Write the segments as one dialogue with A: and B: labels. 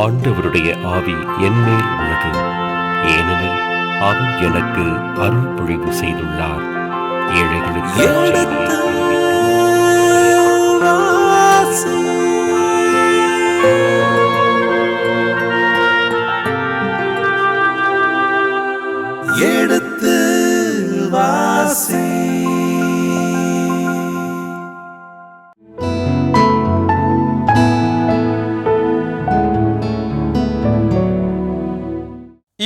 A: ஆண்டவருடைய ஆவி என்மேல் உள்ளது, ஏனெனில் அவர் எனக்கு அருள் பொழிவு செய்துள்ளார். ஏழைகளுக்கு
B: எடுத்து வாசி.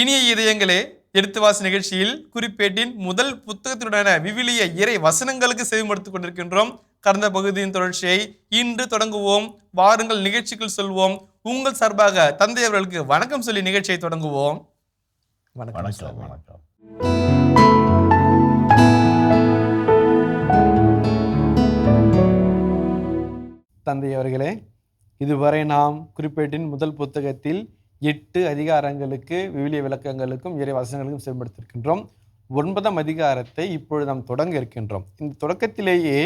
C: இனிய இதயங்களே, எடுத்து வாசி நிகழ்ச்சியில் குறிப்பேட்டின் முதல் புத்தகத்தினுடான விவிலிய இறை வசனங்களுக்கு செவிமடுத்துக் கொண்டிருக்கின்றோம். கடந்த பகுதியின் தொடர்ச்சியை இன்று தொடங்குவோம். வாருங்கள் நிகழ்ச்சிக்குள் சொல்வோம். உங்கள் சார்பாக தந்தை அவர்களுக்கு வணக்கம் சொல்லி நிகழ்ச்சியை தொடங்குவோம்.
D: வணக்கம். வணக்கம்.
E: தந்தை அவர்களே, இதுவரை நாம் குறிப்பேட்டின் முதல் புத்தகத்தில் 8 அதிகாரங்களுக்கு விவிலிய விளக்கங்களுக்கும் இறை வசனங்களுக்கும் செவிமடுத்திருக்கின்றோம். 9ஆம் அதிகாரத்தை இப்பொழுது நாம் தொடங்க இருக்கின்றோம். இந்த தொடக்கத்திலேயே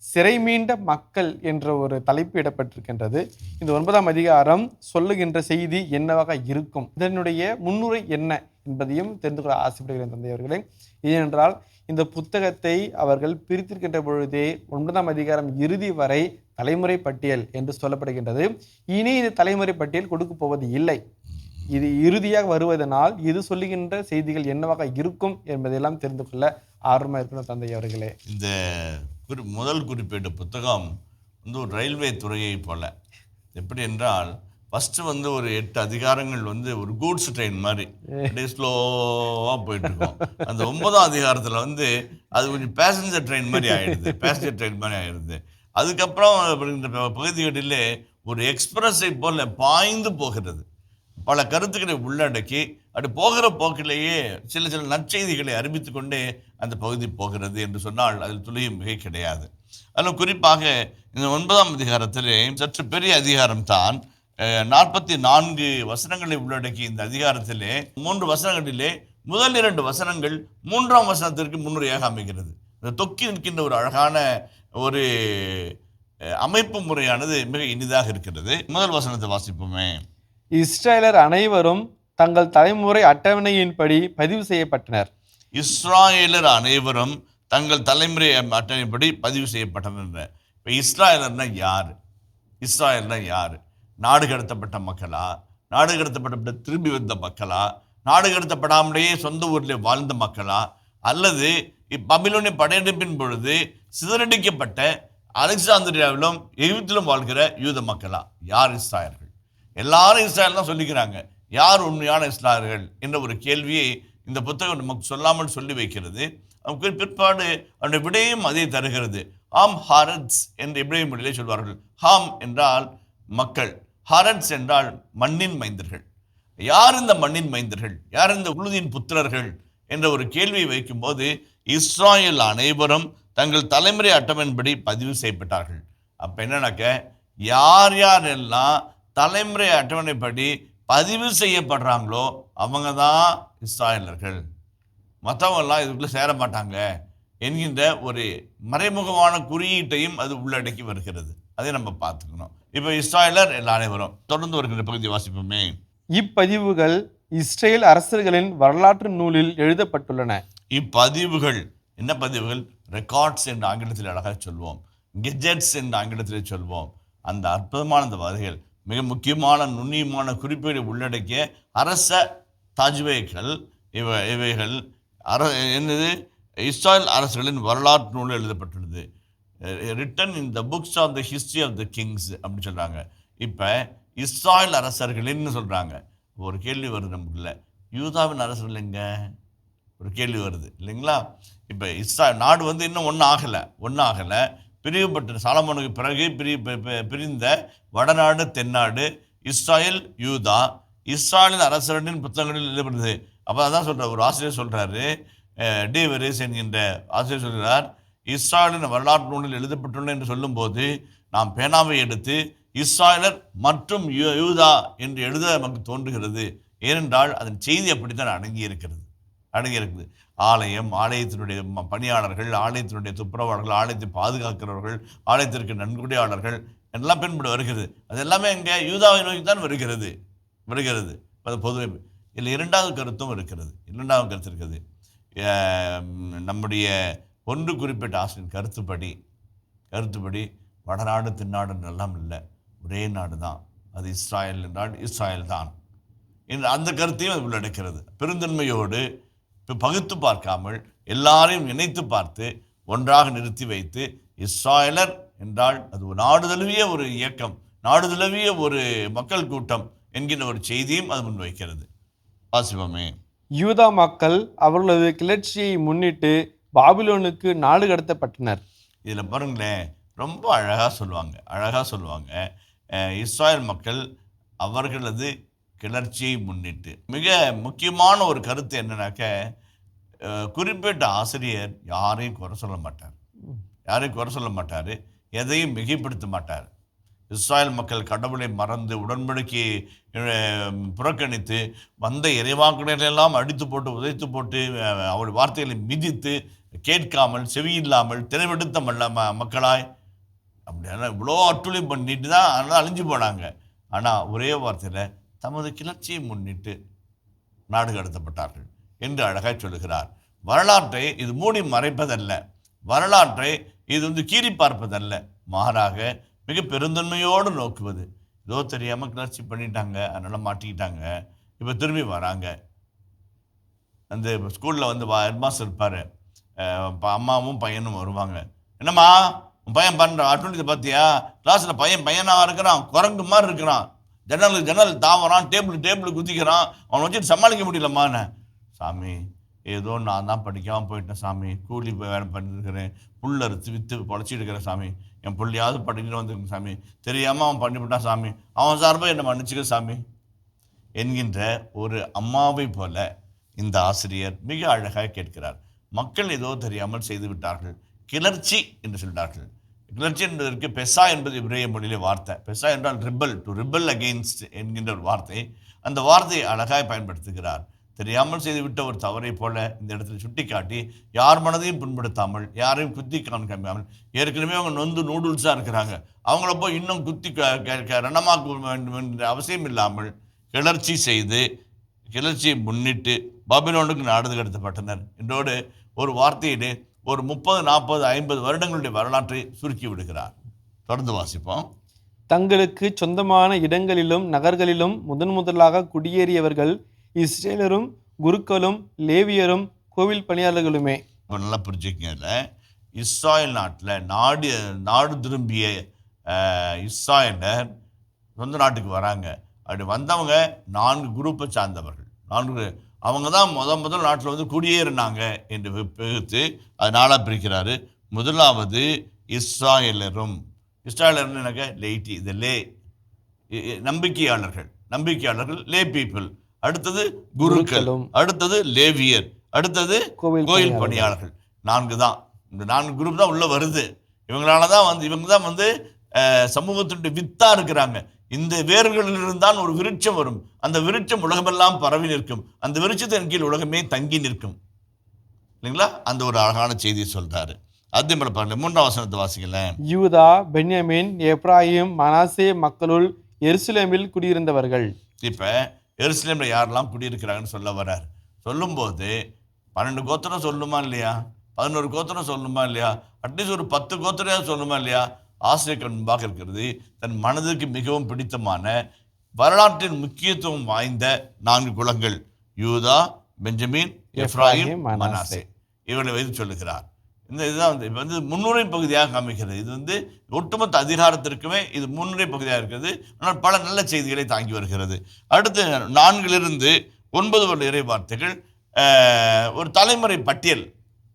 E: சிறை மீண்ட மக்கள் என்ற ஒரு தலைப்பு இடப்பட்டிருக்கின்றது. இந்த 9ஆம் அதிகாரம் சொல்லுகின்ற செய்தி என்னவாக இருக்கும், இதனுடைய முன்னுரை என்ன என்பதையும் தெரிந்து கொள்ள ஆசைப்படுகிறேன் தந்தை அவர்களே. ஏனென்றால் இந்த புத்தகத்தை அவர்கள் பிரித்திருக்கின்ற பொழுதே 9ஆம் அதிகாரம் இறுதி வரை தலைமுறை பட்டியல் என்று சொல்லப்படுகின்றது. இனி இந்த தலைமுறை பட்டியல் கொடுக்க போவது இல்லை. இது இறுதியாக வருவதனால் இது சொல்லுகின்ற செய்திகள் என்னவாக இருக்கும் என்பதையெல்லாம் தெரிந்து கொள்ள ஆர்வமாக இருக்கணும் தந்தை அவர்களே.
D: இந்த முதல் குறிப்பேட்டு புத்தகம் ஒரு ரயில்வே துறையை போல. எப்படி என்றால் ஃபஸ்ட்டு ஒரு 8 அதிகாரங்கள் ஒரு கூட்ஸ் ட்ரெயின் மாதிரி அப்படியே ஸ்லோவாக போயிட்டு இருக்கோம். அந்த 9ஆம் அதிகாரத்தில் அது கொஞ்சம் பேசஞ்சர் ட்ரெயின் மாதிரி ஆயிடுது. அதுக்கப்புறம் இந்த பகுதிகளிலே ஒரு எக்ஸ்பிரஸை போல பாய்ந்து போகிறது. பல கருத்துக்களை உள்ளடக்கி அப்படி போகிற போக்கிலேயே சில நற்செய்திகளை அறிவித்து கொண்டே அந்த பகுதி போகிறது என்று சொன்னால் அதில் துளியும் மிகை கிடையாது. அதில் குறிப்பாக இந்த 9ஆம் அதிகாரத்திலே சற்று பெரிய அதிகாரம் தான். 44 வசனங்களை உள்ளடக்கி இந்த அதிகாரத்திலே 3 வசனங்களிலே முதல் 2 வசனங்கள் 3ஆம் வசனத்திற்கு முன்னுரையாக அமைகிறது. இந்த தொக்கி நிற்கின்ற ஒரு அழகான ஒரு அமைப்பு முறையானது மிக இனிதாக இருக்கிறது. முதல் வசனத்தை வாசிப்போமே.
E: இஸ்ரவேலர் அனைவரும் தங்கள் தலைமுறை அட்டவணையின்படி பதிவு செய்யப்பட்டனர்.
D: இஸ்ராயேலர் அனைவரும் தங்கள் தலைமுறை அட்டவணைப்படி பதிவு செய்யப்பட்டனர். இப்போ இஸ்ராயேலர்னா யார்? நாடு கடத்தப்பட்ட மக்களா, நாடு கடத்தப்பட்ட திரும்பி வந்த மக்களா, நாடு கடத்தப்படாமலேயே சொந்த ஊரில் வாழ்ந்த மக்களா, அல்லது பபிலோனிய படையெடுப்பின் பொழுது சிதறடிக்கப்பட்ட அலெக்சாந்திரியாவிலும் எகிப்திலும் வாழ்கிற யூத மக்களா? யார் இஸ்ராயர்கள்? எல்லாரும் இஸ்ராயல் தான் சொல்லிக்கிறாங்க. யார் உண்மையான இஸ்ராயர்கள் என்ற ஒரு கேள்வியை இந்த புத்தகம் நமக்கு சொல்லாமல் சொல்லி வைக்கிறது. அவருக்கு பிற்பாடு அவருடைய விடையும் அதை தருகிறது. ஆம் ஹாரட்ஸ் என்று எபிரேய மொழியிலே சொல்வார்கள். ஹாம் என்றால் மக்கள், ஹாரட்ஸ் என்றால் மண்ணின் மைந்தர்கள். யார் இந்த மண்ணின் மைந்தர்கள்? யார் இந்த உழுதியின் புத்திரர்கள் என்ற ஒரு கேள்வியை வைக்கும்போது இஸ்ராயேல் அனைவரும் தங்கள் தலைமுறை அட்டவணைப்படி பதிவு செய்யப்பட்டார்கள். அப்போ என்னன்னாக்க, யார் யாரெல்லாம் தலைமுறை அட்டவணைப்படி பதிவு செய்யப்படுறாங்களோ அவங்க தான் இஸ்ராயலர்கள், மற்றவங்கெல்லாம் இதுக்குள்ளே சேர மாட்டாங்க என்கின்ற ஒரு மறைமுகமான குறியீட்டையும் அது உள்ளடக்கி வருகிறது. அதை நம்ம பார்த்துக்கணும். இப்போ இஸ்ராயலர் அனைவரும் தொடர்ந்து வருகின்ற பகுதி வாசிப்போமே.
E: இப்பதிவுகள் இஸ்ரேல் அரசர்களின் வரலாற்று நூலில் எழுதப்பட்டுள்ளன.
D: இப்பதிவுகள் என்ன பதிவுகள்? ரெக்கார்ட்ஸ் என்று ஆங்கிலத்தில் அழகாக சொல்வோம், கெஜெட்ஸ் என்று ஆங்கிலத்தில் சொல்வோம். அந்த அற்புதமான அந்த வகைகள் மிக முக்கியமான நுண்ணியமான குறிப்பீடு உள்ளடக்கிய அரச தாஜ்வேக்கள் இவைகள் என்னது? இஸ்ராயல் அரசர்களின் வரலாற்று நூலில் எழுதப்பட்டுள்ளது. Written in the books of the history of the kings அப்படின்னு சொல்கிறாங்க. இப்போ இஸ்ராயல் அரசர்களின்னு சொல்கிறாங்க. ஒரு கேள்வி வருது நமக்குள்ள, யூதாவின் அரசர்கள் எங்கே? ஒரு கேள்வி வருது இல்லைங்களா? இப்போ நாடு இன்னும் ஒன்றும் ஆகலை. பிரிவுபட்ட சாலமோனுக்கு பிறகு பிரிந்த வடநாடு தென்னாடு இஸ்ராயல் யூதா இஸ்ராயலின் அரசரின் புத்தகங்களில் எழுதப்படுது. அப்போ அதான் சொல்கிறார், ஒரு ஆசிரியர் சொல்கிறாரு, டி வெரிஸ் என்கின்ற ஆசிரியர் சொல்கிறார், இஸ்ராயலின் வரலாற்று நூலில் எழுதப்பட்டுள்ள என்று சொல்லும்போது நாம் பேனாவை எடுத்து இஸ்ராயலர் மற்றும் யூதா என்று எழுத நமக்கு தோன்றுகிறது. ஏனென்றால் அதன் செய்தி அப்படித்தான் அடங்கியிருக்கிறது. ஆலயத்தினுடைய பணியாளர்கள், ஆலயத்தினுடைய துப்புரவாளர்கள், ஆலயத்தை பாதுகாக்கிறவர்கள், ஆலயத்திற்கு நன்கொடையாளர்கள் எல்லாம் பின்படு வருகிறது. அது எல்லாமே இங்கே யூதாவை நோக்கி தான் வருகிறது. வருகிறது. அது பொதுவை இதில் இரண்டாவது கருத்தும் இருக்கிறது. இரண்டாவது கருத்து இருக்குது. நம்முடைய ஒன்று குறிப்பிட்ட ஆசிரியர் கருத்துப்படி வடநாடு தென்னாடுன்னு எல்லாம் இல்லை, ஒரே நாடு தான், அது இஸ்ராயல் என்றால் இஸ்ராயல் தான் என்று அந்த கருத்தையும் அது உள்ளடக்கிறது. பெருந்தன்மையோடு இப்போ பகுத்து பார்க்காமல் எல்லாரையும் இணைத்து பார்த்து ஒன்றாக நிறுத்தி வைத்து இஸ்ராயலர் என்றால் அது ஒரு நாடு தழுவிய ஒரு இயக்கம், நாடு தழுவிய ஒரு மக்கள் கூட்டம் என்கின்ற ஒரு செய்தியும் அது முன்வைக்கிறது. வாசிப்போமே.
E: யூதா மக்கள் அவர்களது கிளர்ச்சியை முன்னிட்டு பாபிலோனுக்கு நாடு கடத்தப்பட்டனர்.
D: இதில் பாருங்களேன், ரொம்ப அழகாக சொல்லுவாங்க. இஸ்ராயல் மக்கள் அவர்களது கிளர்ச்சியை முன்னிட்டு. மிக முக்கியமான ஒரு கருத்து என்னன்னாக்க, குறிப்பிட்ட ஆசிரியர் யாரையும் குறை சொல்ல மாட்டார், எதையும் மிகைப்படுத்த மாட்டார். இஸ்ராயல் மக்கள் கடவுளை மறந்து உடன்படிக்கையை புறக்கணித்து வந்த இறைவாக்கினர்களெல்லாம் அடித்து போட்டு உதைத்து போட்டு அவருடைய வார்த்தைகளை மிதித்து கேட்காமல் செவியில்லாமல் திரைவெடுத்த மக்களாய் அப்படின்னா இவ்வளோ அட்டுழியம் பண்ணிட்டு தான் அதனால் அழிஞ்சு போனாங்க. ஆனால் ஒரே வார்த்தையில் தமது கிளர்ச்சியை முன்னிட்டு நாடு கடத்தப்பட்டார்கள் என்று அழகாய் சொல்லுகிறார். வரலாற்றை இது மூடி மறைப்பதல்ல, வரலாற்றை இது கீறி பார்ப்பதல்ல, மாறாக மிக பெருந்தன்மையோடு நோக்குவது. ஏதோ தெரியாமல் கிளர்ச்சி பண்ணிட்டாங்க, அதனால் மாட்டிக்கிட்டாங்க, இப்போ திரும்பி வராங்க. அந்த ஸ்கூலில் ஹெட்மாஸ்டர் இருப்பார், அம்மாவும் பையனும் வருவாங்க. என்னம்மா உன் பையன் பண்ணுற அட்டுழியத்தை பார்த்தியா? கிளாஸில் பையனாக இருக்கிறான், குரங்கு மாதிரி இருக்கிறான், ஜன்னல் தாவறான், டேபிள் குதிக்கிறான், அவனை வச்சுட்டு சமாளிக்க முடியலம்மான்னு. சாமி, ஏதோ நான் தான் படிக்காமல் போயிட்டேன் சாமி, கூலி வேலை பண்ணிருக்கிறேன், புல் அறுத்து விற்று பொழைச்சிட்டு இருக்கிறேன் சாமி, என் பிள்ளையாவது படிக்கிட்டு வந்துருக்கேன் சாமி, தெரியாமல் அவன் பண்ணிவிட்டான் சாமி, அவன் சார்பாக என்னை மன்னிச்சுக்க சாமி என்கின்ற ஒரு அம்மாவை போல இந்த ஆசிரியர் மிக அழகாக கேட்கிறார். மக்கள் ஏதோ தெரியாமல் செய்து விட்டார்கள், கிளர்ச்சி என்று சொல்கிறார்கள். கிளர்ச்சி என்பதற்கு பெசா என்பது இப்ரேய மொழியிலே வார்த்தை. பெசா என்றால் ரிபல், டு ரிபல் அகெயின்ஸ்ட் என்கின்ற ஒரு வார்த்தை. அந்த வார்த்தையை அழகாய் பயன்படுத்துகிறார். தெரியாமல் செய்துவிட்ட ஒரு தவறை போல இந்த இடத்துல சுட்டி காட்டி, யார் மனதையும் புண்படுத்தாமல், யாரையும் குத்தி காமிக்காமல், ஏற்கனவே அவங்க நொந்து நூடுல்ஸாக இருக்கிறாங்க, அவங்கள போய் இன்னும் குத்தி ரணமாக்க வேண்டும் என்ற அவசியம் இல்லாமல் கிளர்ச்சி செய்து கிளர்ச்சியை முன்னிட்டு பாபிலோனுக்கு நாடு கடத்தப்பட்டனர் என்றோடு ஒரு வார்த்தையிலே ஒரு 30, 40, 50 வருடங்களுடைய வரலாற்றை சுருக்கி விடுகிறார். தொடர்ந்து வாசிப்போம்.
E: தங்களுக்கு சொந்தமான இடங்களிலும் நகர்களிலும் முதலாக குடியேறியவர்கள் இஸ்ரேலரும் குருக்களும் லேவியரும் கோவில் பணியாளர்களுமே.
D: நல்லா புரிஞ்சுக்கல, இஸ்ராயல் நாட்டில் நாடு திரும்பிய இஸ்ராயலர் சொந்த நாட்டுக்கு வராங்க. அப்படி வந்தவங்க 4 குரூப்பை சார்ந்தவர்கள். அவங்க தான் முதல் நாட்டில் குடியேறினாங்க என்று பிரித்து அது 4ஆக பிரிக்கிறாரு. முதலாவது இஸ்ராயலரும், இஸ்ராயலர்னு லேட்டி, இந்த நம்பிக்கையாளர்கள் லே பீப்புள். அடுத்தது குருக்கள், அடுத்தது லேவியர், அடுத்தது கோயில் பணியாளர்கள். 4 தான். இந்த 4 குரூப் தான் உள்ள வருது. இவங்களால தான் இவங்க தான் சமூகத்தினுடைய வித்தா இருக்கிறாங்க. இந்த வேர்களிலிருந்து தான் ஒரு விருட்சம் வரும். அந்த விருட்சம் உலகமெல்லாம் பரவி நிற்கும். அந்த விருட்சத்தின் கீழ் உலகமே தங்கி நிற்கும். இல்லைங்களா? அந்த ஒரு அழகான செய்தியை சொல்றாரு. அதே போல பாருங்க, 3ஆம் வசனத்தை வாசிக்கல.
E: யூதா, பென்யமீன், எப்ராயிம், மனாசே மக்களுள் எருசலேமில் குடியிருந்தவர்கள்.
D: இப்ப எருசலேமில் யாரெல்லாம் குடியிருக்கிறாங்கன்னு சொல்ல வர்றார். சொல்லும்போது 12 கோத்திரம் சொல்லணுமா இல்லையா? 11 கோத்திரம் சொல்லணுமா இல்லையா? அட்லீஸ்ட் ஒரு 10 கோத்திரம் சொல்லணுமா இல்லையா? ஆசிரியர் முன்பாக இருக்கிறது தன் மனதுக்கு மிகவும் பிடித்தமான வரலாற்றின் முக்கியத்துவம் வாய்ந்த 4 குலங்கள், யூதா, பெஞ்சமின், எப்ராயிம், மனாசே. இவர்களை வைத்து சொல்லுகிறார். இதுதான் இப்போ முன்னுரை பகுதியாக காமிக்கிறது. இது ஒட்டுமொத்த அதிகாரத்திற்குமே இது முன்னுரை பகுதியாக இருக்கிறது. ஆனால் பல நல்ல செய்திகளை தாங்கி வருகிறது. அடுத்து 4 to 9 இறை வார்த்தைகள், ஒரு தலைமுறை பட்டியல்,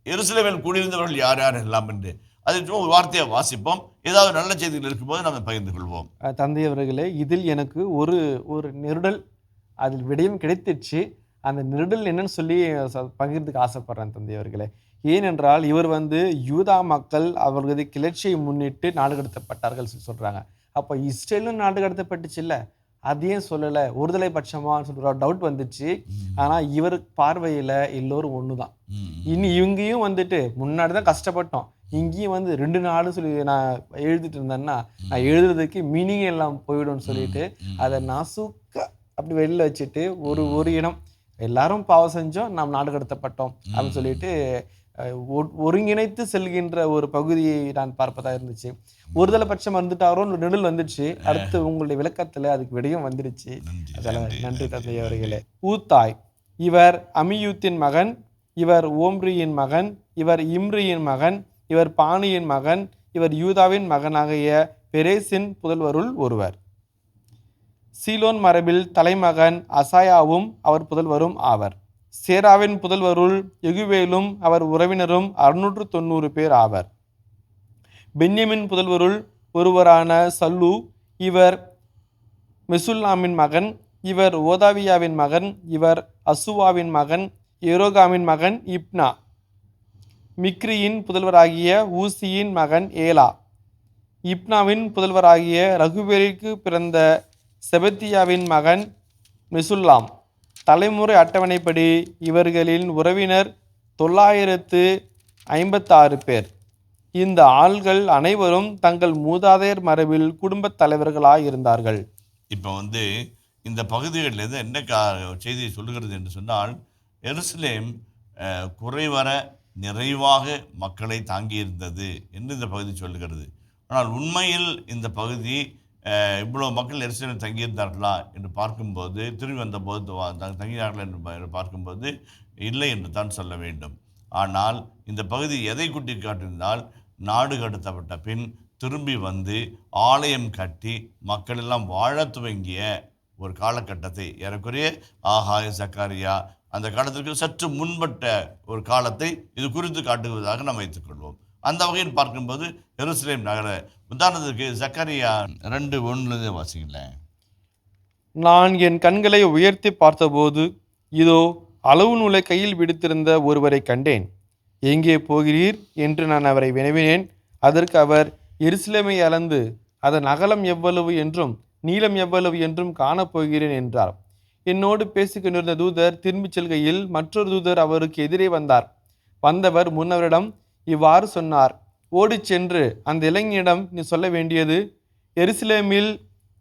D: எருசலேமில் கூடியிருந்தவர்கள் யார் யார் எல்லாம் என்று அதை ஒரு வார்த்தையை வாசிப்போம். ஏதாவது நல்ல செய்திகள் இருக்கும்போது நம்ம பகிர்ந்து கொள்வோம்.
E: தந்தை அவர்களே, இதில் எனக்கு ஒரு நெருடல், அதில் விடயம் கிடைத்திடுச்சு. அந்த நெருடல் என்னன்னு சொல்லி பகிர்ந்துக்கு ஆசைப்படுறேன் தந்தை அவர்களே. ஏனென்றால் இவர் யூதா மக்கள் அவர்களது கிளர்ச்சியை முன்னிட்டு நாடு கடத்தப்பட்டார்கள் சொல்றாங்க. அப்போ இஸ்ரேலும் நாடு கடத்தப்பட்டுச்சு இல்லை, அதையும் சொல்லலை, ஒருதலை பட்சமானு சொல்ற டவுட் வந்துச்சு. ஆனால் இவர் பார்வையில் எல்லோரும் ஒன்று தான். இன்னும் இவங்கேயும் முன்னாடி தான் கஷ்டப்பட்டோம், இங்கேயும் 2 நாடு சொல்லி நான் எழுதிட்டு இருந்தேன்னா நான் எழுதுறதுக்கு மீனிங் எல்லாம் போயிடும்னு சொல்லிட்டு அதை நாசுக்க அப்படி வெளியில் வச்சுட்டு ஒரு இனம் எல்லாரும் பாவம் செஞ்சோம், நாம் நாடு கடத்தப்பட்டோம் அப்படின்னு சொல்லிட்டு ஒருங்கிணைத்து செல்கின்ற ஒரு பகுதியை நான் பார்ப்பதா இருந்துச்சு. ஒருதலை பட்சம் வந்துட்டாரோ நெடில் வந்துடுச்சு. அடுத்து உங்களுடைய விளக்கத்துல அதுக்கு விடையும் வந்துடுச்சு. அதெல்லாம் நன்றி தந்தை அவர்களே. ஊத்தாய், இவர் அமியூத்தின் மகன், இவர் ஓம்ரியின் மகன், இவர் இம்ரியின் மகன், இவர் பானியின் மகன், இவர் யூதாவின் மகனாகிய பெரேசின் புதல்வருள் ஒருவர். சீலோன் மரபில் தலைமகன் அசாயாவும் அவர் புதல்வரும் ஆவர். சேராவின் புதல்வருள் எகுவேலும் அவர் உறவினரும் 690 பேர் ஆவர். பென்யமின் புதல்வருள் ஒருவரான சல்லு, இவர் மெசுல்லாமின் மகன், இவர் ஓதாவியாவின் மகன், இவர் அசுவாவின் மகன், எரோகாமின் மகன் இப்னா. மிக்ரியின் புதல்வராகிய ஊசியின் மகன் ஏலா. இப்னாவின் புதல்வராகிய ரகுவேலுக்கு பிறந்த செபத்தியாவின் மகன் மெசுல்லாம். தலைமுறை அட்டவணைப்படி இவர்களின் உறவினர் 956 பேர். இந்த ஆள்கள் அனைவரும் தங்கள் மூதாதையர் மரபில் குடும்பத் தலைவர்களாய் இருந்தார்கள்.
D: இப்போ இந்த பகுதிகளில் என்ன செய்தியை சொல்லுகிறது என்று சொன்னால், எருசலேம் குறைவர நிறைவாக மக்களை தாங்கியிருந்தது என்று இந்த பகுதி சொல்லுகிறது. ஆனால் உண்மையில் இந்த பகுதி இவ்வளோ மக்கள் எருசலேமில் தங்கியிருந்தார்களா என்று பார்க்கும்போது, திரும்பி வந்தபோது தங்கினார்கள் என்று பார்க்கும்போது இல்லை என்று தான் சொல்ல வேண்டும். ஆனால் இந்த பகுதி எதை குட்டி காட்டியிருந்தால், நாடு கடத்தப்பட்ட பின் திரும்பி ஆலயம் கட்டி மக்கள் எல்லாம் வாழ துவங்கிய ஒரு காலகட்டத்தை, ஏறக்குறைய ஆகாய சக்காரியா அந்த காலத்திற்கு சற்று முன்பட்ட ஒரு காலத்தை இது குறித்து காட்டுவதாக நாம் வைத்துக்கொள்வோம். அந்த வகையில் பார்க்கும்போது எருசலேம் நகர, உதாரணத்துக்கு சக்கரியா 2:1 வாசிங்களேன்.
E: நான் என் கண்களை உயர்த்தி பார்த்தபோது இதோ அளவு நூலை கையில் விடுத்திருந்த ஒருவரை கண்டேன். எங்கே போகிறீர் என்று நான் அவரை வினவினேன். அதற்கு அவர், எருசலேமை அளந்து அதன் அகலம் எவ்வளவு என்றும் நீளம் எவ்வளவு என்றும் காணப்போகிறேன் என்றார். என்னோடு பேசிக்கொண்டிருந்த தூதர் திரும்பிச் செல்கையில் மற்றொரு தூதர் அவருக்கு எதிரே வந்தார். வந்தவர் முன்னவரிடம் இவ்வாறு சொன்னார், ஓடிச் சென்று அந்த இளைஞனிடம் நீ சொல்ல வேண்டியது, எருசலேமில்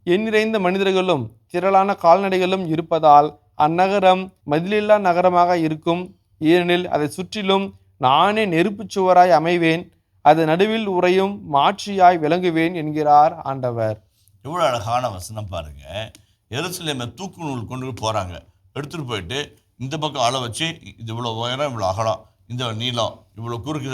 E: எண்ணிறைந்த மனிதர்களும் திரளான கால்நடைகளும் இருப்பதால் அந்நகரம் மதிலில்லா நகரமாக இருக்கும். ஏனெனில் அதை சுற்றிலும் நானே நெருப்புச் சுவராய் அமைவேன், அது நடுவில் உறையும் மாட்சியாய் விளங்குவேன் என்கிறார் ஆண்டவர்.
D: எவ்வளோ அழகான வசனம் பாருங்க. எருசலேமை தூக்கு நூல் கொண்டு போகிறாங்க, எடுத்துகிட்டு போயிட்டு இந்த பக்கம் ஆளை வச்சு இது இவ்வளோ உயரம், இவ்வளோ அகலம், இந்த நீளம், இவ்வளோ குறுக்கு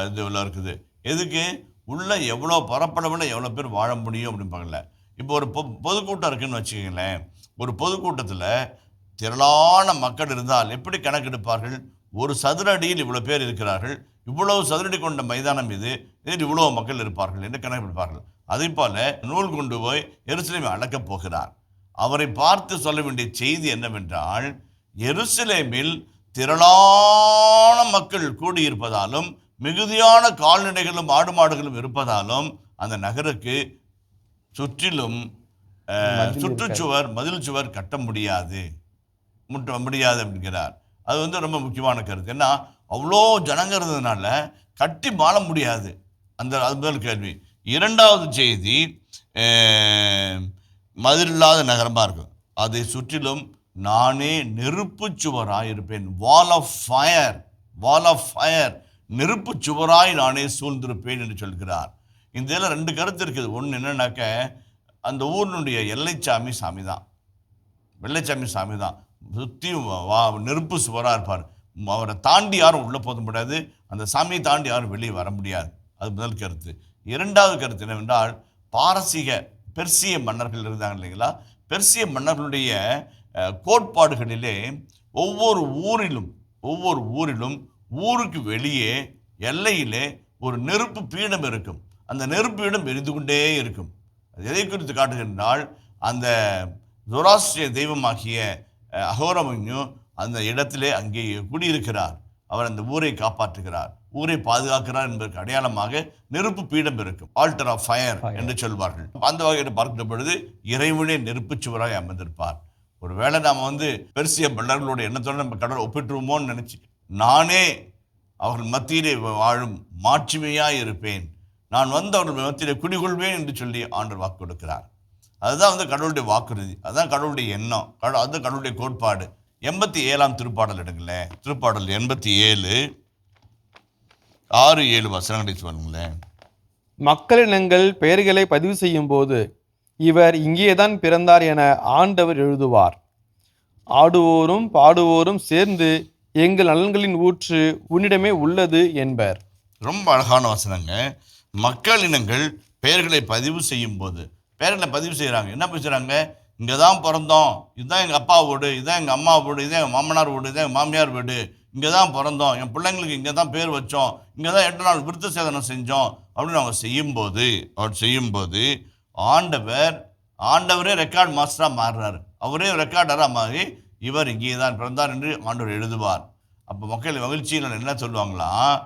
D: இது இவ்வளோ இருக்குது. எதுக்கு? உள்ள எவ்வளோ பரப்பளவில் எவ்வளோ பேர் வாழ முடியும் அப்படிம்பாங்கல்ல. இப்போ ஒரு பொதுக்கூட்டம் இருக்குதுன்னு வச்சுக்கோங்களேன். ஒரு பொதுக்கூட்டத்தில் திரளான மக்கள் இருந்தால் எப்படி கணக்கெடுப்பார்கள்? ஒரு சதுர அடியில் இவ்வளோ பேர் இருக்கிறார்கள், இவ்வளவு சதுரடி கொண்ட மைதானம் இது, இதில் இவ்வளோ மக்கள் இருப்பார்கள் என்று கணக்கெடுப்பார்கள். அதே போல நூல் கொண்டு போய் எருசலேமை அளக்கப் போகிறார். அவரை பார்த்து சொல்ல வேண்டிய செய்தி என்னவென்றால், எருசலேமில் திரளான மக்கள் கூடியிருப்பதாலும் மிகுதியான கால்நடைகளும் ஆடு மாடுகளும் இருப்பதாலும் அந்த நகருக்கு சுற்றிலும் சுற்றுச்சுவர், மதில் சுவர் கட்ட முடியாது அப்படிங்கிறார். அது ரொம்ப முக்கியமான கருத்து. ஏன்னா அவ்வளோ ஜனங்கிறதுனால கட்டி வாழ முடியாது. அது முதல் கேள்வி. இரண்டாவது செய்தி, மதில் இல்லாத நகரமாக இருக்கும், அதை சுற்றிலும் நானே நெருப்பு சுவராய் இருப்பேன். வால் ஆஃப் ஃபயர், நெருப்பு சுவராய் நானே சூழ்ந்திருப்பேன் என்று சொல்கிறார். இந்த இதில் 2 கருத்து இருக்குது. ஒன்று என்னன்னாக்க, அந்த ஊரினுடைய எல்லைச்சாமி சாமி தான், வெள்ளைச்சாமி சாமி தான், சுற்றி நெருப்பு சுவராக இருப்பார். அவரை தாண்டி யாரும் உள்ளே போக முடியாது, அந்த சாமியை தாண்டி யாரும் வெளியே வர முடியாது. அது முதல் கருத்து. இரண்டாவது கருத்து என்னவென்றால், பெர்சிய மன்னர்கள் இருந்தாங்க இல்லைங்களா, பெர்சிய மன்னர்களுடைய கோட்பாடுகளிலே ஒவ்வொரு ஊரிலும் ஊருக்கு வெளியே எல்லையிலே ஒரு நெருப்பு பீடம் இருக்கும். அந்த நெருப்பு பீடம் எரிந்து கொண்டே இருக்கும். அது எதை குறித்து காட்டுகின்றால், அந்த ஜொராஸ்ட்ரிய தெய்வமாகிய அகோரமன்யு அந்த இடத்திலே அங்கே குடியிருக்கிறார். அவர் அந்த ஊரை காப்பாற்றுகிறார், ஊரை பாதுகாக்கிறார் என்பதற்கு அடையாளமாக நெருப்பு பீடம் இருக்கும். ஆல்டர் ஆஃப் ஃபயர் என்று சொல்வார்கள். அந்த வகையில் பார்க்கிற பொழுது இறைவனே நெருப்பு சுவராய் அமர்ந்திருப்பார். ஒருவேளை நாம் பெர்சிய மன்னர்களோட எண்ணத்தோடு நம்ம கடவுளை ஒப்பிட்டுருவோமோன்னு நினச்சி, நானே அவர்கள் மத்தியிலே வாழும் மாட்சிமையாய் இருப்பேன், நான் அவர்கள் மத்தியிலே குடிகொள்வேன் என்று சொல்லி ஆண்டவர் வாக்கு கொடுக்கிறார். அதுதான் வந்து கடவுளுடைய வாக்குறுதி, அதுதான் கடவுளுடைய எண்ணம், அதுதான் கடவுளுடைய கோட்பாடு. 87ஆம் திருப்பாடல் எடுங்களேன். திருப்பாடல் 87 6-7 வசனங்களை சொல்லுங்களேன்.
E: மக்களினங்கள் பெயர்களை பதிவு செய்யும் போது இவர் இங்கேதான் பிறந்தார் என ஆண்டவர் எழுதுவார். ஆடுவோரும் பாடுவோரும் சேர்ந்து எங்கள் நலன்களின் ஊற்று உன்னிடமே உள்ளது என்பர்.
D: ரொம்ப அழகான வசனங்க. மக்கள் இனங்கள் பெயர்களை பதிவு செய்யும் போது, பெயர்களை பதிவு செய்கிறாங்க. என்ன பேசுகிறாங்க? இங்கே தான் பிறந்தோம், இதுதான் எங்கள் அப்பா வீடு, இதுதான் எங்கள் அம்மா வீடு, இதுதான் எங்கள் மாமனார் வீடு, இதுதான் எங்கள் மாமியார் வீடு, இங்கே தான் பிறந்தோம், என் பிள்ளைங்களுக்கு இங்கே தான் பேர் வச்சோம், இங்கே தான் 8 நாள் விருத்த சேதனம் செஞ்சோம் அப்படின்னு அவங்க செய்யும்போது ஆண்டவரே ரெக்கார்ட் மாஸ்டராக மாறுறாரு. அவரே ரெக்கார்டராக மாறி இவர் இங்கே தான் பிறந்தார் என்று ஆண்டவர் எழுதுவார். அப்போ மக்கள் மகிழ்ச்சியில் என்ன சொல்லுவாங்களாம்?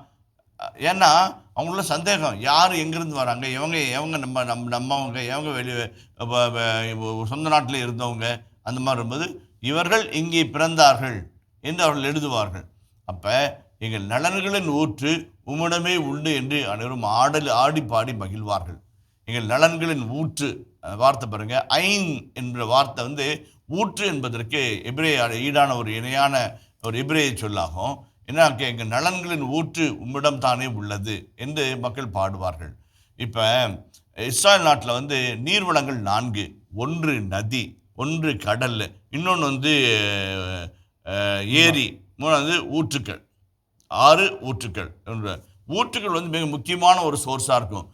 D: ஏன்னா அவங்கள சந்தேகம், யார் எங்கேருந்து வராங்க, எவங்க நம்மவங்க, எவங்க வெளியே சொந்த நாட்டில் இருந்தவங்க, அந்த மாதிரி இருக்கும்போது இவர்கள் இங்கே பிறந்தார்கள் என்று அவர்கள் எழுதுவார்கள். அப்போ எங்கள் நலன்களின் ஊற்று உம்மிடமே உண்டு என்று அனைவரும் ஆடி பாடி மகிழ்வார்கள். எங்கள் நலன்களின் ஊற்று வார்த்தை பாருங்க, ஐன் என்ற வார்த்தை வந்து ஊற்று என்பதற்கு ஈடான ஒரு இணையான ஒரு எபிரேய சொல்லாகும். என்ன, எங்கள் நலன்களின் ஊற்று உம்மிடம் தானே உள்ளது என்று மக்கள் பாடுவார்கள். இப்போ இஸ்ராயல் நாட்டில் வந்து நீர்வளங்கள் 4, ஒன்று நதி, ஒன்று கடல், இன்னொன்று வந்து ஏரி, 3 ஊற்றுக்கள், 6 ஊற்றுக்கள். ஊற்றுக்கள் வந்து மிக முக்கியமான ஒரு சோர்ஸாக இருக்கும்.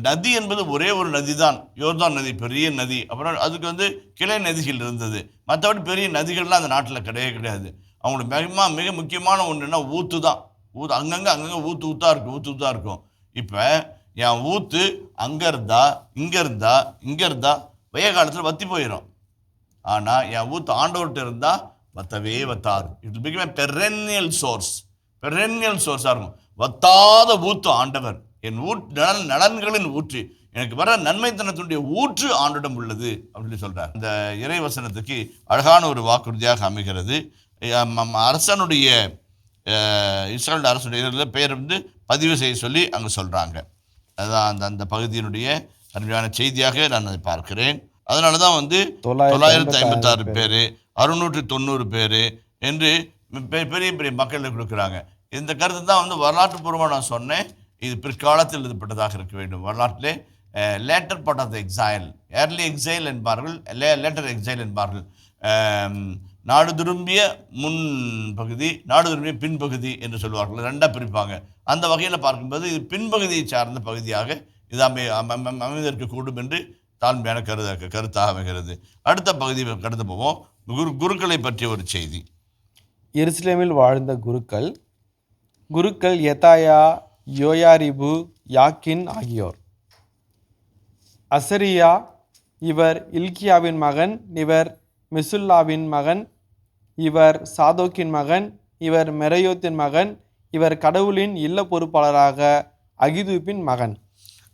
D: நதி என்பது ஒரே ஒரு நதி தான், யோர்தான் நதி, பெரிய நதி. அப்புறம் அதுக்கு வந்து கிளை நதிகள் இருந்தது. மற்றபடி பெரிய நதிகள்லாம் அந்த நாட்டில் கிடையாது. அவங்களுக்கு மிக முக்கியமான ஒன்றுன்னா ஊற்று தான். அங்கங்கே ஊற்று இருக்கும். இப்போ என் ஊற்று அங்கே இருந்தா இங்கே இருந்தா வெய்ய காலத்தில் வற்றி போயிடும். ஆனால் என் ஊற்று ஆண்டவர்கிட்ட இருந்தால் வத்தாது. இட் பிகம் பெரன்னியல் சோர்ஸாக இருக்கும். வத்தாத ஊற்று ஆண்டவர், என் நலன்களின் ஊற்று, எனக்கு வர நன்மைத்தனத்தினுடைய ஊற்று ஆண்டிடம் உள்ளது அப்படின்னு சொல்கிறார். இந்த இறைவசனத்துக்கு அழகான ஒரு வாக்குறுதியாக அமைகிறது. அரசனுடைய இஸ்ரேல் அரசுடைய பெயர் வந்து பதிவு செய்ய சொல்லி அங்கே சொல்கிறாங்க. அதுதான் அந்த பகுதியினுடைய அருமையான செய்தியாக நான் அதை பார்க்கிறேன். அதனால தான் வந்து 956 பேர், 690 பேர் என்று பெரிய பெரிய மக்கள் கொடுக்குறாங்க. இந்த கருத்து தான் வந்து வரலாற்று பூர்வமாக நான் சொன்னேன். இது பிற்காலத்தில் எழுதப்பட்டதாக இருக்க வேண்டும். வரலாற்றிலே later part of the exile, early exile என்பார்கள், லேட்டர் எக்ஸைல் என்பார்கள். நாடு திரும்பிய முன்பகுதி, நாடு திரும்பிய பின்பகுதி என்று சொல்வார்கள். 2ஆக பிரிப்பாங்க. அந்த வகையில் பார்க்கும்போது இது பின்பகுதியை சார்ந்த பகுதியாக இது அமைந்திருக்கக்கூடும் என்று தாழ்மையான கருத்தாக அமைகிறது. அடுத்த பகுதி கடந்து போவோம். குருக்களை பற்றிய ஒரு செய்தி.
E: எருசலேமில் வாழ்ந்த குருக்கள் யெதாயா, யோயாரிபு, யாக்கின் ஆகியோர். அசரியா, இவர் இல்கியாவின் மகன், இவர் மெசுல்லாவின் மகன், இவர் சாதோக்கின் மகன், இவர் மெரையோத்தின் மகன், இவர் கடவுளின் இல்ல பொறுப்பாளராக அகிதூப்பின் மகன்.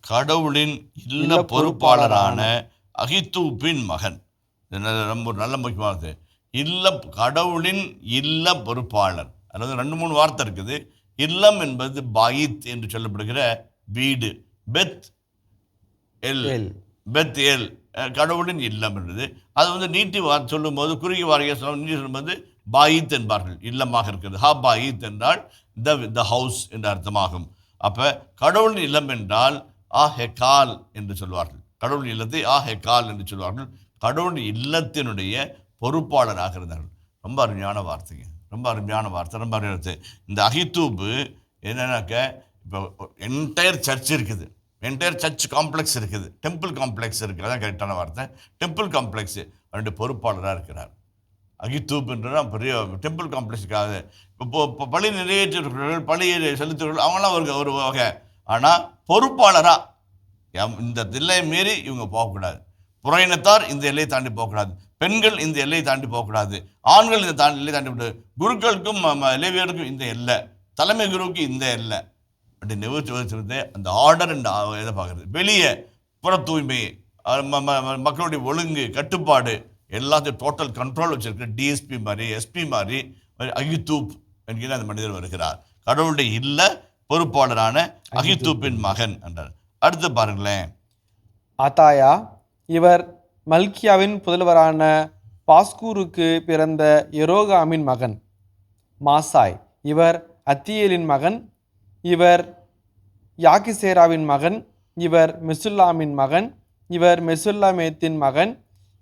D: கடவுளின் இல்ல பொறுப்பாளரான அகிதூப்பின் மகன். ரொம்ப நல்ல முக்கியமானது. கடவுளின் இல்ல பொறுப்பாளர். அதாவது 2-3 வார்த்தை இருக்குது. இல்லம் என்பது பாயித் என்று சொல்லப்படுகிற வீடு. பெத் எல் கடவுளின் இல்லம் என்பது. அது வந்து நீட்டி சொல்லும் போது, குறுகிய வாரியாக நீட்டி சொல்லும்போது பாயித் என்பார்கள், இல்லமாக இருக்கிறது. பாயித் என்றால் த ஹவுஸ் என்ற அர்த்தமாகும். அப்போ கடவுளின் இல்லம் என்றால் ஹெகால் என்று சொல்வார்கள். கடவுளின் இல்லத்தை ஹெகால் என்று சொல்வார்கள். கடவுளின் இல்லத்தினுடைய பொறுப்பாளராக இருந்தார்கள். ரொம்ப அருமையான வார்த்தைங்க, ரொம்ப அருமையான வார்த்தை. இந்த அகிதூப் என்னன்னாக்க, இப்போ என்டையர் சர்ச் இருக்குது, என்டையர் சர்ச் காம்ப்ளெக்ஸ் இருக்குது, டெம்பிள் காம்ப்ளெக்ஸ் இருக்குது, அதான் கரெக்டான வார்த்தை. டெம்பிள் காம்ப்ளெக்ஸ் அவருடைய பொறுப்பாளராக இருக்கிறார். அகிதூப்ன்றா பெரிய டெம்பிள் காம்ப்ளெக்ஸுக்காக இப்போ பழி நிறைவேற்றவர்கள், பழி செலுத்துவர்கள், அவங்களாம் ஒரு வகை. ஆனால் பொறுப்பாளராக இந்த எல்லையை மீறி இவங்க போகக்கூடாது. புறையினத்தார் இந்த எல்லையை தாண்டி போகக்கூடாது. பெண்கள் இந்த எல்லையை தாண்டி போகக்கூடாது. ஆண்கள் இந்த எல்லையை தாண்டி விடாது. குருக்களுக்கும் லேவியருக்கும் இந்த எல்லை, தலைமை குருவுக்கு இந்த எல்லை அப்படி நிவர்த்தி அந்த ஆர்டர் எதை பார்க்குறது. வெளியே புற தூய்மை, மக்களுடைய ஒழுங்கு, கட்டுப்பாடு எல்லாத்தையும் டோட்டல் கண்ட்ரோல் வச்சிருக்கிற டிஎஸ்பி மாதிரி, எஸ்பி மாதிரி அகிதூப் என்கிற அந்த மனிதர் வருகிறார். கடவுளுடைய இல்ல பொறுப்பாளரான அகிதூப்பின் மகன் என்றார். அடுத்து பாருங்களேன்.
E: அத்தாயா, இவர் மல்கியாவின் புதல்வரான பாஸ்கூருக்கு பிறந்த எரோகாமின் மகன் மாசாய். இவர் அத்தியேலின் மகன். இவர் யாகிசேராவின் மகன். இவர் மெசுல்லாமின் மகன். இவர் மெசுல்லாமேத்தின் மகன்.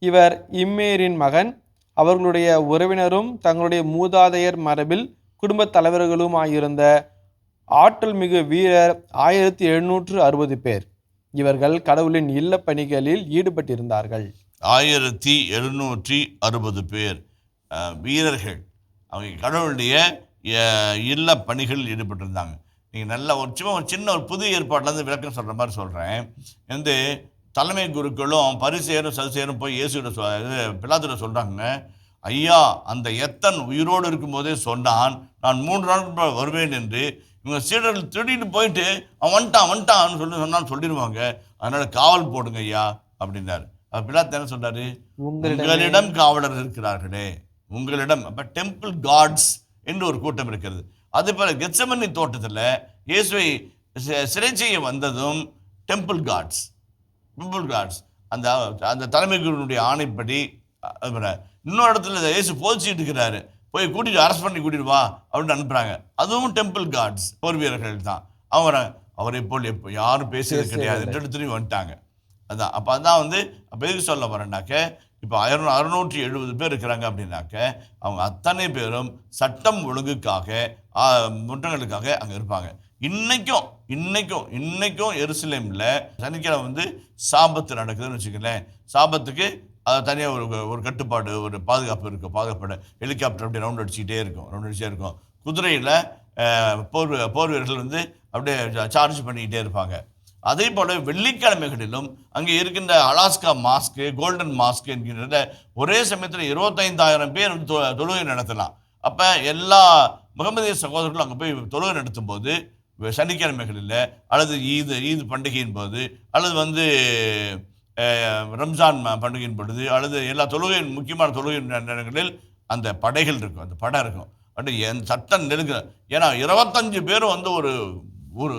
E: இவர் இம்மேரின் மகன். அவர்களுடைய உறவினரும் தங்களுடைய மூதாதையர் மரபில் குடும்பத் தலைவர்களுமாயிருந்த ஆற்றல் மிகு வீரர் 1760 பேர். இவர்கள் கடவுளின் இல்ல பணிகளில் ஈடுபட்டிருந்தார்கள்.
D: 1760 பேர் வீரர்கள். அவங்க கடவுளுடைய இல்ல பணிகளில் ஈடுபட்டிருந்தாங்க. நீங்கள் நல்லா ஒரு சின்ன ஒரு புது ஏற்பாட்டிலேருந்து விளக்கம் சொல்கிற மாதிரி சொல்கிறேன். வந்து தலைமை குருக்களும் பரிசேயரும் சதுசேயரும் போய் இயேசுகிட்ட பிலாத்திட்ட சொல்கிறாங்க, ஐயா அந்த எத்தன் உயிரோடு இருக்கும்போதே சொன்னான் நான் 3 நாட்கள் வருவேன் என்று. இவங்க சீடர்கள் திருடிட்டு போயிட்டு அவன் வந்துட்டான்னு சொன்னான்னு சொல்லிடுவாங்க, அதனால் காவல் போடுங்க ஐயா அப்படின்னாரு. பிலாத்து என்ன சொல்றாரு? உங்களிடம் காவலர் இருக்கிறார்களே, உங்களிடம். அப்போ டெம்பிள் காட்ஸ் என்று ஒரு கூட்டம் இருக்கிறது. அதே போல் கெத்செமனி தோட்டத்தில் இயேசுவை சிறை செய்ய வந்ததும் டெம்பிள் காட்ஸ் அந்த அந்த தலைமை குருனுடைய ஆணைப்படி இன்னொரு இடத்துல இயேசு போதிச்சுட்டு இருக்கிறாரு, போய் கூட்டிட்டு அரெஸ்ட் பண்ணி கூட்டிட்டு வா அப்படின்னு அனுப்புறாங்க. அதுவும் டெம்பிள் காட்ஸ் போர் வீரர்கள் தான். அவரை போல் எப்போ யாரும் பேசுறது கிடையாது திரும்பி வந்துட்டாங்க. அதான் அப்போ அதான் அப்போ எதுக்கு சொல்ல வரேன்னாக்க, இப்போ 670 பேர் இருக்கிறாங்க அப்படின்னாக்க அவங்க அத்தனை பேரும் சட்டம் ஒழுங்குக்காக முற்றங்களுக்காக அங்கே இருப்பாங்க. இன்னைக்கும் எருசலேமில் சனிக்கிழமை சாபத்து நடக்குதுன்னு வச்சுக்கலேன். சாபத்துக்கு அது தனியாக ஒரு கட்டுப்பாடு, ஒரு பாதுகாப்பு இருக்கும். பாதுகாப்பாடு ஹெலிகாப்டர் அப்படி ரவுண்ட் அடிச்சுட்டே இருக்கும். குதிரையில் போர் வீரர்கள் அப்படியே சார்ஜ் பண்ணிக்கிட்டே இருப்பாங்க. அதே போல் வெள்ளிக்கிழமைகளிலும் அங்கே இருக்கின்ற அலாஸ்கா மாஸ்க்கு, கோல்டன் மாஸ்க் என்கின்ற ஒரே சமயத்தில் 25,000 பேர் தொழுகை நடத்தலாம். அப்போ எல்லா முகமதிய சகோதரர்களும் அங்கே போய் தொழுகை நடத்தும் போது சனிக்கிழமைகளில் அல்லது ஈது பண்டிகையின் போது அல்லது ரம்ஜான் பண்டிகையின் பொழுது அல்லது எல்லா தொழுகையின் முக்கியமான தொழுகை நேரங்களில் அந்த படைகள் இருக்கும், அந்த படம் இருக்கும். அப்படி என் சட்டம் நெருங்க. ஏன்னா 25 பேரும் ஒரு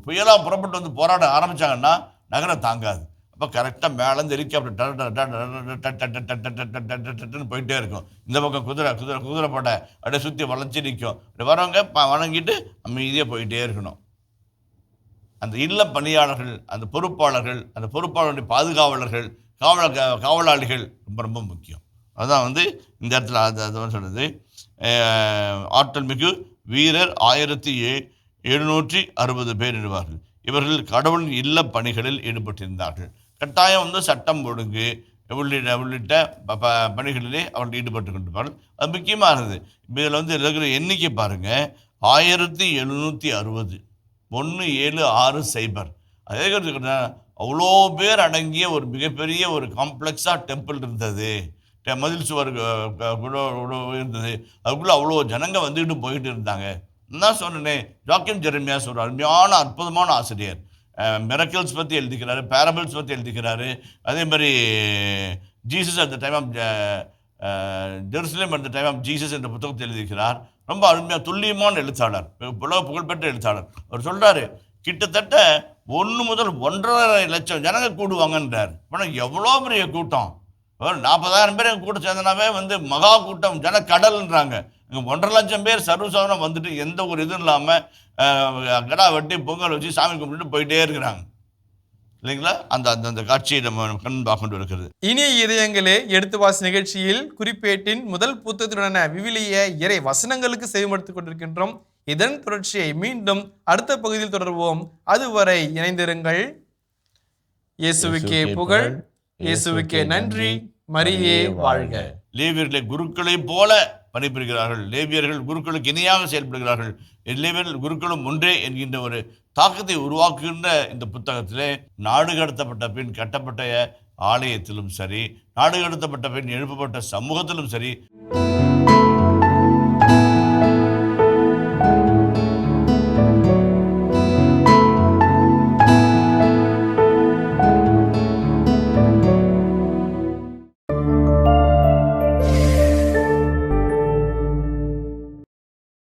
D: புயலாக புறப்பட்டு போராட ஆரம்பித்தாங்கன்னா நகரம் தாங்காது. அப்போ கரெக்டாக மேலேருந்து ஹெலிகாப்டர் போயிட்டே இருக்கும். இந்த பக்கம் குதிரை படை அப்படியே சுற்றி வளைச்சி நிற்கும். அப்படி வரவங்க வணங்கிட்டு அமைதியாக போயிட்டே இருக்கணும். அந்த இல்ல பணியாளர்கள், அந்த பொறுப்பாளர்கள், அந்த பொறுப்பாளருடைய பாதுகாவலர்கள், காவலாளிகள் ரொம்ப முக்கியம். அதுதான் இந்த இடத்துல அது சொல்றது. ஆற்றல் மிகு வீரர் 1760 பேர் இருவார்கள். இவர்கள் கடவுளின் இல்ல பணிகளில் ஈடுபட்டிருந்தார்கள். கட்டாயம் சட்டம் ஒழுங்கு உள்ளிட்ட பணிகளிலே அவர்கள் ஈடுபட்டு கொண்டிருப்பார்கள். அது முக்கியமாக இருந்தது. இப்போ இதில் இருக்கிற எண்ணிக்கை பாருங்கள், 1760, 1760. அதே அவ்வளோ பேர் அடங்கிய ஒரு மிகப்பெரிய ஒரு காம்ப்ளெக்ஸாக டெம்பிள் இருந்தது. மதில் சுவர் இருந்தது. அதுக்குள்ளே அவ்வளோ ஜனங்க வந்துக்கிட்டு போயிட்டு இருந்தாங்க. நான் சொன்னேன், ஜாக்கிம் ஜெரமியாஸ் ஒரு அற்புதமான ஆசிரியர். மிரக்கிள்ஸ் பற்றி எழுதிக்கிறாரு, பேரபிள்ஸ் பற்றி எழுதிக்கிறாரு. அதே மாதிரி Jesus at the time of Jerusalem at the time of Jesus என்ற புத்தகத்தை எழுதிக்கிறார். ரொம்ப அருமையாக துல்லியமான எழுத்தாளர், புகழ்பெற்ற எழுத்தாளர். அவர் சொல்கிறாரு, கிட்டத்தட்ட 1 முதல் 1.5 லட்சம் ஜனங்க கூடுவாங்கன்றார். ஆனால் எவ்வளோ பெரிய கூட்டம்! 40,000 பேர் எங்கள் கூட்டம் சேர்ந்தனாவே மகா கூட்டம், ஜன கடல்ன்றாங்க. இங்கே 1.5 லட்சம் பேர் சர்வசாதாரணம் வந்துட்டு எந்த ஒரு இதுவும் இல்லாமல் கடா வெட்டி பொங்கல் வச்சு சாமி கும்பிட்டு போயிட்டே இருக்கிறாங்க இல்லைங்களா? அந்த காட்சியை நம்ம கண் பார்க்க இருக்கிறது.
C: இனிய இதயங்களே, எடுத்து வாசி நிகழ்ச்சியில் குறிப்பேட்டின் முதல் புத்தகத்துடனான விவிலிய இறை வசனங்களுக்கு செவிமடுத்துக் கொண்டிருக்கின்றோம். இதன் தொடர்ச்சியை மீண்டும் அடுத்த பகுதியில் தொடர்வோம். அதுவரை இணைந்திருங்கள். இயேசுவுக்கே புகழ், இயேசுவுக்கே நன்றி, மரியே வாழ்க.
D: லேவியர்களை குருக்களை போல பணிபுரிகிறார்கள். லேவியர்கள் குருக்களுக்கு இணையாக செயல்படுகிறார்கள். லேவியர்கள் குருக்களும் ஒன்றே என்கின்ற ஒரு தாக்கத்தை உருவாக்குகின்ற இந்த புத்தகத்திலே நாடு கடத்தப்பட்ட பின் கட்டப்பட்ட ஆலயத்திலும் சரி, நாடு கடத்தப்பட்ட பின் எழுப்பப்பட்ட சமூகத்திலும் சரி,